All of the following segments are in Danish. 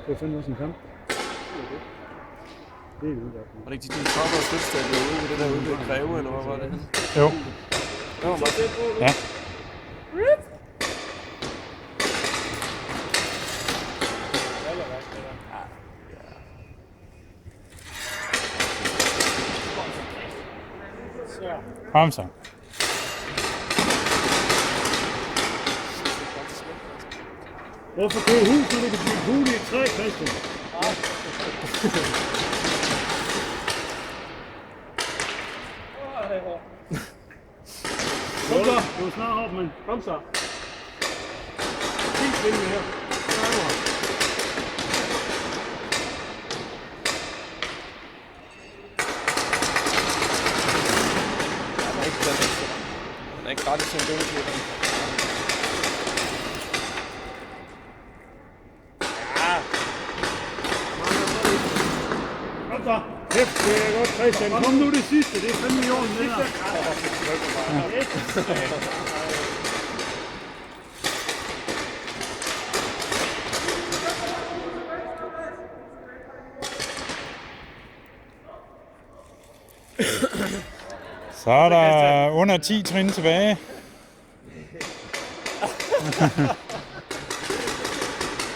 var fandme også en kamp. Det er det. Var det ikke de 30 års fødselsdag derude ved det der ude ved Greve, eller hvad var det henne? Jo. Det var meget fedt. Ja. Kom så. Hvorfor købe hus, når du kan bygge hul i et træ, Christian? Kom så, du er snart op, mand. Kom så. Helt svingende her. Den er ikke gratis som dødeklipperen. Kom så. Kæft, det er godt, Christian. Kom nu det sidste. Det er fandme i orden, det der. Så er der under 10 trin tilbage.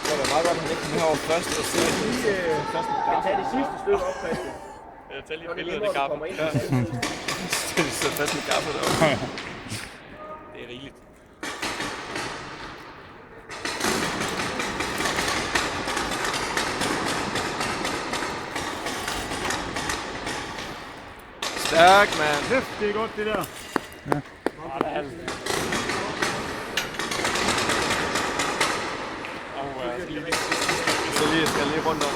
Så er det meget godt, at han ikke kommer herover først og se først med kaffe. Tag det sidste stykke op, Christian. Jeg tager lige et billede af det kaffe. Ja. Det sidder fast med kaffe deroppe. Det er rigeligt. Stærk, mand. Kæft, det er godt, det der. Ja. Jeg skal lige rundt om.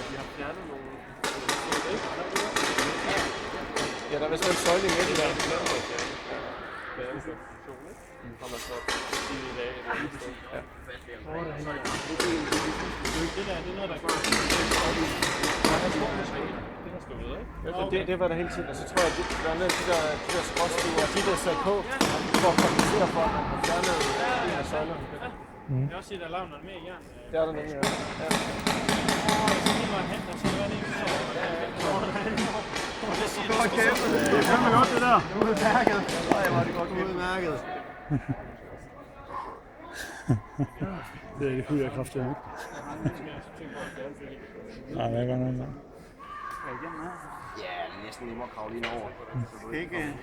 De har fjernet nogle... Ja, der er vist en søjle midt i der. Har man så sige i dag et andet sted. Ja. Det var der hele tiden, og så tror jeg, at der er nede de der skråstuer, de der sat på, for at kompensere for, at man har fjernet en af søjlerne. Jeg vil også sige, at der er lavet noget mere jern. Det er der nemlig, ja. Så lige var hen, og så var det ikke så. Det er fandme godt, det der. Udmærket. Nej, var det godt udmærket. Det kunne jeg kraftigt ikke. Nej, det er godt nok. Ja, det er næsten lige må kravle lige over. Ikke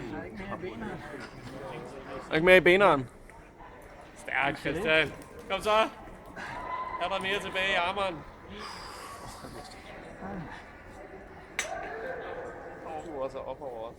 Ikke mere i beneren. Stærk, Christian. Kom så. Er der mere tilbage i armeren? Du er også op over.